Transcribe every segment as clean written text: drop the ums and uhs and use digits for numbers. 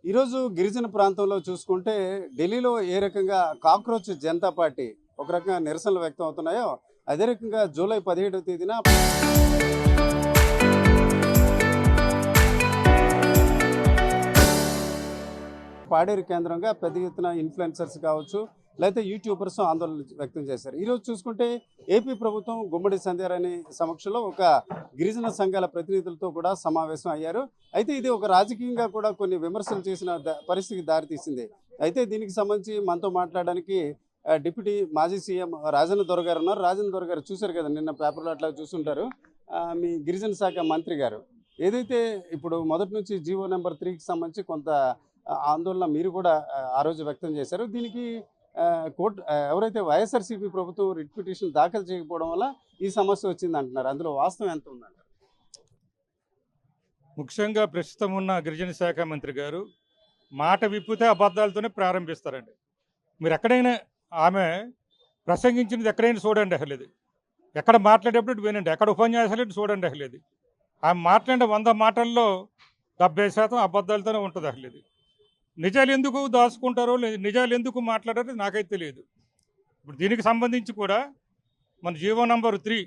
ఈరోజు గిరిజన ప్రాంతంలో చూసుకుంటే ఢిల్లీలో ఏ రకంగా కాక్రోచ్ జనతా పార్టీ ఒక రకంగా నిరసనలు వ్యక్తం అవుతున్నాయో అదే రకంగా జూలై 17వ తేదీన పాడేరు కేంద్రంగా పెద్ద ఎత్తున ఇన్ఫ్లుయెన్సర్స్ కావచ్చు లేకపోతే యూట్యూబర్స్ ఆందోళన వ్యక్తం చేశారు. ఈరోజు చూసుకుంటే ఏపీ ప్రభుత్వం గుమ్మడి సంధ్యారాణి సమక్షంలో ఒక గిరిజన సంఘాల ప్రతినిధులతో కూడా సమావేశం అయ్యారు. అయితే ఇది ఒక రాజకీయంగా కూడా కొన్ని విమర్శలు చేసిన పరిస్థితికి దారితీసింది. అయితే దీనికి సంబంధించి మనతో మాట్లాడడానికి డిప్యూటీ మాజీ సీఎం రాజన్న దొర గారు ఉన్నారు. రాజన్న దొర గారు చూశారు కదా, నిన్న పేపర్లో అట్లా చూసుంటారు. మీ గిరిజన శాఖ మంత్రి గారు ఏదైతే ఇప్పుడు మొదటి నుంచి జీవో నెంబర్ 3కి సంబంధించి కొంత ఆందోళన మీరు కూడా ఆ రోజు వ్యక్తం చేశారు. దీనికి కోర్టు ఎవరైతే వైఎస్ఆర్సీపీ ప్రభుత్వం రిట్ పిటిషన్ దాఖలు చేయకపోవడం వల్ల ఈ సమస్య వచ్చింది అంటున్నారు. అందులో వాస్తవం ఎంత ఉందంటారు? ముఖ్యంగా ప్రస్తుతం ఉన్న గిరిజన శాఖ మంత్రి గారు మాట విప్పితే అబద్ధాలతోనే ప్రారంభిస్తారండి. మీరు ఎక్కడైనా ఆమె ప్రసంగించినది ఎక్కడైనా చూడండి అసలు. ఎక్కడ మాట్లాడేప్పుడు వినండి, ఎక్కడ ఉపన్యాసాలు చూడండి అసలు. ఆమె మాట్లాడిన 100 మాటల్లో 70% అబద్ధాలతోనే ఉంటుంది అసలు. నిజాలు ఎందుకు దాచుకుంటారో లేదు, నిజాలు ఎందుకు మాట్లాడారో నాకైతే తెలియదు. ఇప్పుడు దీనికి సంబంధించి కూడా మన జీవో నంబర్ 3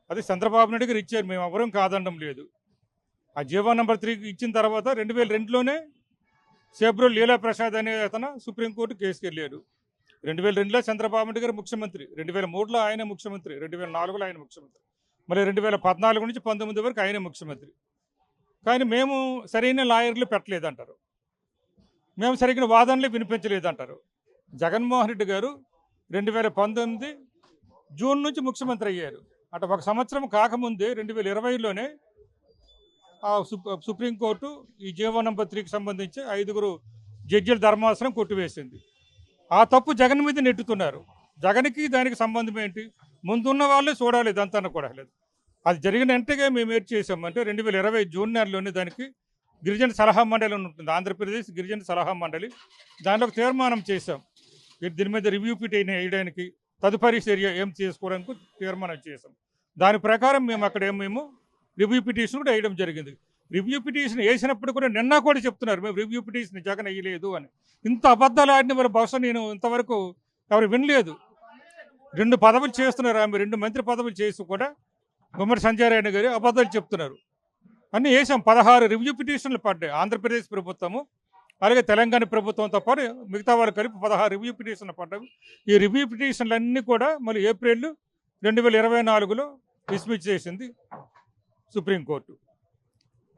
అది చంద్రబాబు నాయుడు గారు ఇచ్చారు, మేము ఎవరూ కాదనడం లేదు. ఆ జీవో నంబర్ 3 ఇచ్చిన తర్వాత 2002లోనే సేబ్రో లీలా ప్రసాద్ అనే అతను సుప్రీంకోర్టు కేసుకు వెళ్ళాడు. 2002లో చంద్రబాబు నాయుడు గారు ముఖ్యమంత్రి, 2003లో ఆయన ముఖ్యమంత్రి, 2004లో ఆయన ముఖ్యమంత్రి, మళ్ళీ 2014 నుంచి 19 వరకు ఆయన ముఖ్యమంత్రి. కానీ మేము సరైన లాయర్లు పెట్టలేదంటారు, మేము సరైన వాదనలు వినిపించలేదంటారు. జగన్మోహన్ రెడ్డి గారు 2019 జూన్ నుంచి ముఖ్యమంత్రి అయ్యారు. అంటే 1 సంవత్సరం కాకముందే 2020లోనే సుప్రీంకోర్టు ఈ జీవో నంబర్ 3కి సంబంధించి 5 జడ్జిల ధర్మాసనం కొట్టివేసింది. ఆ తప్పు జగన్ మీద నెట్టుతున్నారు. జగన్కి దానికి సంబంధం ఏంటి? ముందున్న వాళ్ళే చూడాలి, ఇదంతా కూడా లేదు. అది జరిగిన వెంటనే మేము ఏం చేసామంటే 2020 జూన్ నెలలోనే దానికి గిరిజన సలహా మండలి అని ఉంటుంది, ఆంధ్రప్రదేశ్ గిరిజన సలహా మండలి, దాంట్లో ఒక తీర్మానం చేశాం. దీని మీద రివ్యూ పిటిషన్ వేయడానికి, తదుపరి చర్య ఏం చేసుకోవడానికి తీర్మానం చేశాం. దాని ప్రకారం మేము అక్కడ మేము రివ్యూ పిటిషన్ కూడా వేయడం జరిగింది. రివ్యూ పిటిషన్ వేసినప్పుడు కూడా నిన్న కూడా చెప్తున్నారు మేము రివ్యూ పిటిషన్ జగన్ వేయలేదు అని. ఇంత అబద్ధాలు ఆడిన వారు బహుశా నేను ఇంతవరకు ఎవరు వినలేదు. 2 పదవులు చేస్తున్నారు ఆమె, 2 మంత్రి పదవులు చేసి కూడా గుమ్మడి సంధ్యారాణి గారు అబద్ధాలు చెప్తున్నారు. అన్నీ వేసాం, 16 రివ్యూ పిటిషన్లు పడ్డాయి. ఆంధ్రప్రదేశ్ ప్రభుత్వము అలాగే తెలంగాణ ప్రభుత్వంతో పాటు మిగతా వాళ్ళు కలిపి 16 రివ్యూ పిటిషన్లు పడ్డాయి. ఈ రివ్యూ పిటిషన్లు అన్నీ కూడా మళ్ళీ ఏప్రిల్ 2024లో డిస్మిస్ చేసింది సుప్రీంకోర్టు.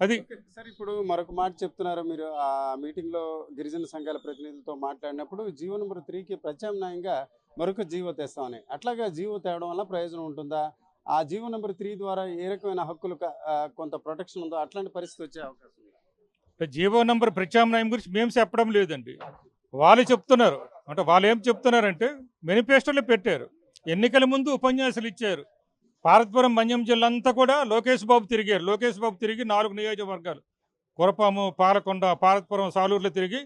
అది సార్, ఇప్పుడు మరొక మాట చెప్తున్నారు మీరు. ఆ మీటింగ్లో గిరిజన సంఘాల ప్రతినిధులతో మాట్లాడినప్పుడు జీవో నెంబర్ 3కి ప్రత్యామ్నాయంగా మరొక జీవో తెస్తామని. అట్లాగా జీవో తేవడం వల్ల ప్రయోజనం ఉంటుందా? ఆ జీవో నెంబర్ 3 ద్వారా ఏ రకమైన హక్కులు కొంత ప్రొటెక్షన్ ఉందో అట్లాంటి పరిస్థితి వచ్చే అవకాశం ఉంది? జీవో నంబర్ ప్రత్యామ్నాయం గురించి మేము చెప్పడం లేదండి, వాళ్ళు చెప్తున్నారు. అంటే వాళ్ళు ఏం చెప్తున్నారంటే మేనిఫెస్టోలో పెట్టారు, ఎన్నికల ముందు ఉపన్యాసాలు ఇచ్చారు. పార్వతీపురం మన్యం జిల్లా అంతా కూడా లోకేష్ బాబు తిరిగారు. లోకేష్ బాబు తిరిగి 4 నియోజకవర్గాలు కురపాము, పాలకొండ, పార్వతీపురం, సాలూరులో తిరిగి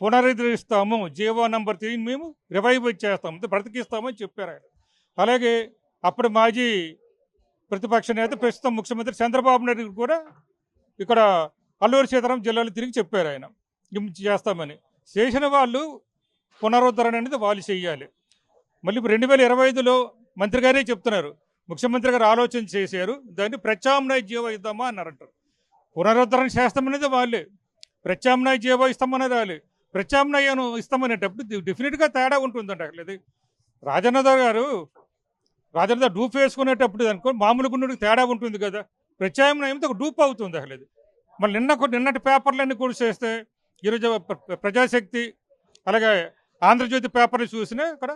పునరుద్ధరిస్తాము, జీవో నంబర్ 3 మేము రివైవ్ చేస్తాము, బ్రతికిస్తామని చెప్పారు ఆయన. అలాగే అప్పుడు మాజీ ప్రతిపక్ష నేత ప్రస్తుతం ముఖ్యమంత్రి చంద్రబాబు నాయుడు కూడా ఇక్కడ అల్లూరు సీతారాం జిల్లాలో తిరిగి చెప్పారు ఆయన చేస్తామని. చేసిన వాళ్ళు పునరుద్ధరణ అనేది వాళ్ళు చేయాలి. మళ్ళీ ఇప్పుడు 2025లో మంత్రి గారే చెప్తున్నారు, ముఖ్యమంత్రి గారు ఆలోచన చేశారు, దాన్ని ప్రత్యామ్నాయ జీవో ఇద్దామా అన్నారంటారు. పునరుద్ధరణ చేస్తామనేది వాళ్ళే, ప్రత్యామ్నాయ జీవో ఇస్తామనేది వాళ్ళే. ప్రత్యామ్నాయం ఇస్తామనేటప్పుడు డెఫినెట్గా తేడా ఉంటుందంట. అట్లేదు రాజన్న గారు డూప్ వేసుకునేటప్పుడు అనుకో మామూలు గుండెకి తేడా ఉంటుంది కదా, ప్రత్యామ్నాయంతో ఒక డూప్ అవుతుంది అసలు. మళ్ళీ నిన్నటి పేపర్లన్నీ కూడా చేస్తే ఈరోజు ప్రజాశక్తి అలాగే ఆంధ్రజ్యోతి పేపర్లు చూసినా ఇక్కడ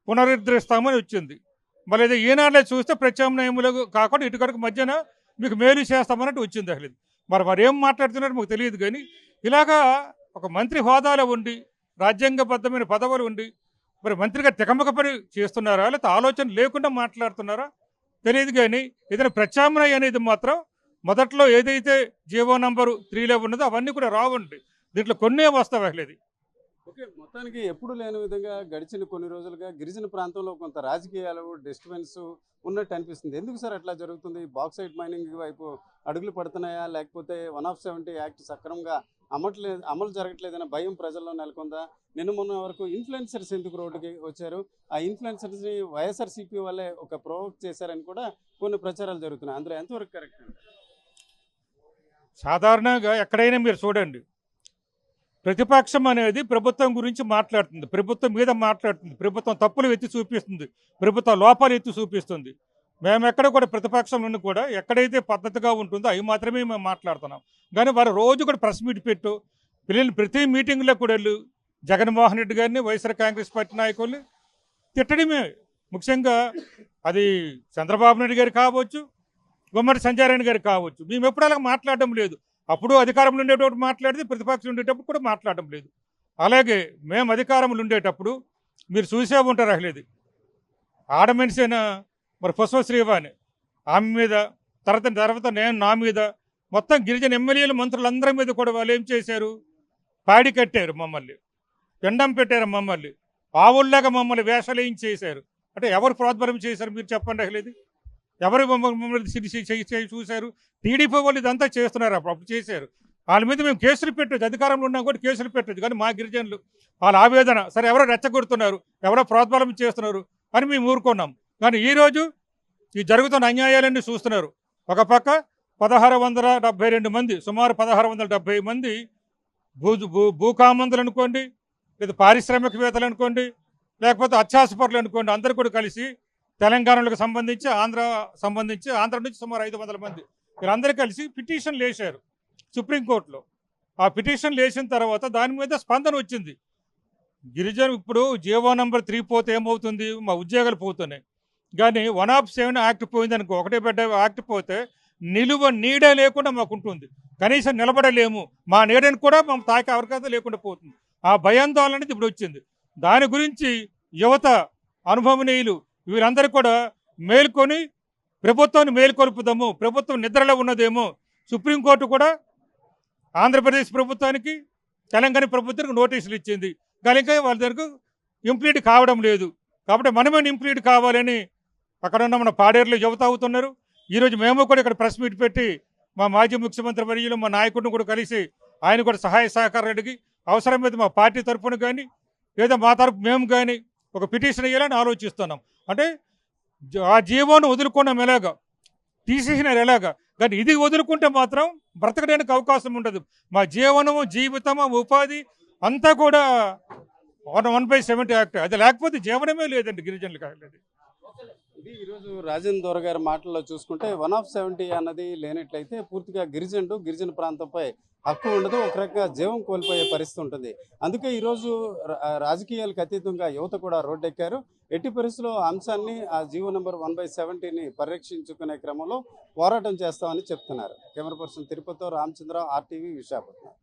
పునరుద్ధరిస్తామని వచ్చింది. మళ్ళీ ఏదో ఈనాడులో చూస్తే ప్రత్యామ్నాయములు కాకుండా ఇటుకరకు మధ్యన మీకు మేలు చేస్తామన్నట్టు వచ్చింది అసలు. మరి ఏం మాట్లాడుతున్నారో మాకు తెలియదు. కానీ ఇలాగా ఒక మంత్రి హోదాలో ఉండి రాజ్యాంగబద్ధమైన పదవులు ఉండి మరి మంత్రిగా తికమక పని చేస్తున్నారా, లేకపోతే ఆలోచన లేకుండా మాట్లాడుతున్నారా తెలియదు. కానీ ఏదైనా ప్రత్యామ్నాయం అనేది మాత్రం మొదట్లో ఏదైతే జీవో నంబరు 3లో ఉన్నదో అవన్నీ కూడా రావండి, దీంట్లో కొన్నే వస్తావు అసలు. ఓకే. మొత్తానికి ఎప్పుడు లేని విధంగా గడిచిన కొన్ని రోజులుగా గిరిజన ప్రాంతంలో కొంత రాజకీయాలు డిస్టర్బెన్స్ ఉన్నట్టు అనిపిస్తుంది. ఎందుకు సార్ అట్లా జరుగుతుంది? బాక్సైట్ మైనింగ్ వైపు అడుగులు పడుతున్నాయా? లేకపోతే 170 యాక్ట్ సక్రమంగా అమలు జరగట్లేదన్న భయం ప్రజల్లో నెలకొందా? నిన్న మొన్న వరకు ఇన్‌ఫ్లుయెన్సర్స్ ఎందుకు రోడ్డుకి వచ్చారు? ఆ ఇన్‌ఫ్లుయెన్సర్స్‌ని వైఎస్ఆర్‌సీపీ వాళ్ళే ఒక ప్రొవోక్ చేశారని కూడా కొన్ని ప్రచారాలు జరుగుతున్నాయి. అందులో ఎంతవరకు కరెక్ట్ అండి? సాధారణంగా ఎక్కడైనా మీరు చూడండి, ప్రతిపక్షం అనేది ప్రభుత్వం గురించి మాట్లాడుతుంది, ప్రభుత్వం మీద మాట్లాడుతుంది, ప్రభుత్వం తప్పులు ఎత్తి చూపిస్తుంది, ప్రభుత్వ లోపాలు ఎత్తి చూపిస్తుంది. మేము ఎక్కడ కూడా ప్రతిపక్షం నుండి కూడా ఎక్కడైతే పద్ధతిగా ఉంటుందో అవి మాత్రమే మేము మాట్లాడుతున్నాం. కానీ వారు రోజు కూడా ప్రెస్ మీట్ పెట్టు పిల్లలు ప్రతి మీటింగ్లో కూడా వెళ్ళు జగన్మోహన్ రెడ్డి గారిని, వైఎస్ఆర్ కాంగ్రెస్ పార్టీ నాయకుల్ని తిట్టడమే. ముఖ్యంగా అది చంద్రబాబు నాయుడు గారు కావచ్చు, గుమ్మడి సంజయ్ గారు కావచ్చు. మేము ఎప్పుడు అలా మాట్లాడడం లేదు. అప్పుడు అధికారంలో ఉండేటప్పుడు మాట్లాడితే, ప్రతిపక్షం ఉండేటప్పుడు కూడా మాట్లాడడం లేదు. అలాగే మేము అధికారంలో ఉండేటప్పుడు మీరు చూసే ఉంటారు అసలు ఆడ మనిషి అయిన మరి పుష్ప శ్రీవాణి ఆమె మీద, తర్వాత నా మీద, మొత్తం గిరిజన ఎమ్మెల్యేలు మంత్రులందరి మీద కూడా వాళ్ళు ఏం చేశారు? పాడి కట్టారు మమ్మల్ని, పిండం పెట్టారు మమ్మల్ని, ఆవుల్లాగా మమ్మల్ని వేషాలు ఏం చేశారు. అంటే ఎవరు ప్రోద్బలం చేశారు మీరు చెప్పండి అసలు ఎవరు మమ్మల్ని చూశారు? టీడీపీ వాళ్ళు ఇదంతా చేస్తున్నారు. అప్పుడు చేశారు. వాళ్ళ మీద మేము కేసులు పెట్టచ్చు, అధికారంలో ఉన్నాం కూడా కేసులు పెట్టచ్చు. కానీ మా గిరిజనులు వాళ్ళ ఆవేదన, సరే ఎవరో రెచ్చగొడుతున్నారు, ఎవరో ప్రోద్బలం చేస్తున్నారు అని మేము ఊరుకున్నాం. కానీ ఈరోజు ఈ జరుగుతున్న అన్యాయాలన్నీ చూస్తున్నారు. ఒక పక్క 1672 మంది, సుమారు 1670 మంది భూకామందులు అనుకోండి, లేదా పారిశ్రామికవేత్తలు అనుకోండి, లేకపోతే అత్యాసపరులు అనుకోండి, అందరూ కూడా కలిసి తెలంగాణకు సంబంధించి ఆంధ్ర నుంచి సుమారు 500 మంది వీళ్ళందరూ కలిసి పిటిషన్లు వేశారు సుప్రీంకోర్టులో. ఆ పిటిషన్లు వేసిన తర్వాత దాని మీద స్పందన వచ్చింది. గిరిజన ఇప్పుడు జీవో నంబర్ 3 పోతే ఏమవుతుంది? మా ఉద్యోగాలు పోతున్నాయి. కానీ 107 యాక్ట్ పోయిందనుకో, ఒకటే బిడ్డ యాక్ట్ పోతే నిలువ నీడ లేకుండా మాకు ఉంటుంది. కనీసం నిలబడలేము, మా నీడని కూడా మా తాకే అవకాశం లేకుండా పోతుంది. ఆ భయాందోళన అనేది ఇప్పుడు వచ్చింది. దాని గురించి యువత, అనుభవనీయులు వీరందరూ కూడా మేల్కొని ప్రభుత్వాన్ని మేల్కొల్పుదాము, ప్రభుత్వం నిద్రలో ఉన్నదేమో. సుప్రీంకోర్టు కూడా ఆంధ్రప్రదేశ్ ప్రభుత్వానికి, తెలంగాణ ప్రభుత్వానికి నోటీసులు ఇచ్చింది. కానీ ఇంకా వాళ్ళ దగ్గరకు ఇంప్లీట్ కావడం లేదు. కాబట్టి మనమే ఇంప్లీట్ కావాలని అక్కడ ఉన్న మన పాడేరులో యువత అవుతున్నారు. ఈరోజు మేము కూడా ఇక్కడ ప్రెస్ మీట్ పెట్టి మా మాజీ ముఖ్యమంత్రి వర్యులు, మా నాయకుడిని కూడా కలిసి ఆయన కూడా సహాయ సహకారాలు అడిగి అవసరమైతే మా పార్టీ తరఫున కానీ లేదా మా తరఫు మేము కానీ ఒక పిటిషన్ వేయాలని ఆలోచిస్తున్నాం. అంటే ఆ జీవోను వదులుకున్నాం ఎలాగా, తీసేసినారు ఎలాగా, కానీ ఇది వదులుకుంటే మాత్రం బ్రతకడానికి అవకాశం ఉండదు. మా జీవనము, జీవితము, ఉపాధి అంతా కూడా 1/70 యాక్ట్, అది లేకపోతే జీవనమే లేదండి గిరిజనులకు. ఇది ఈరోజు రాజేంద్ర దొర గారి మాటల్లో చూసుకుంటే 170 అన్నది లేనట్లయితే పూర్తిగా గిరిజన ప్రాంతంపై హక్కు ఉండదు, ఒక రకంగా జీవం కోల్పోయే పరిస్థితి ఉంటుంది. అందుకే ఈరోజు రాజకీయాలకు అతీతంగా యువత కూడా రోడ్డెక్కారు. ఎట్టి పరిస్థితుల్లో అంశాన్ని, ఆ జీవో నెంబర్ 1/70ని పరిరక్షించుకునే క్రమంలో పోరాటం చేస్తామని చెప్తున్నారు. కెమెరా పర్సన్ తిరుపతితో రామచంద్ర, RTV, విశాఖపట్నం.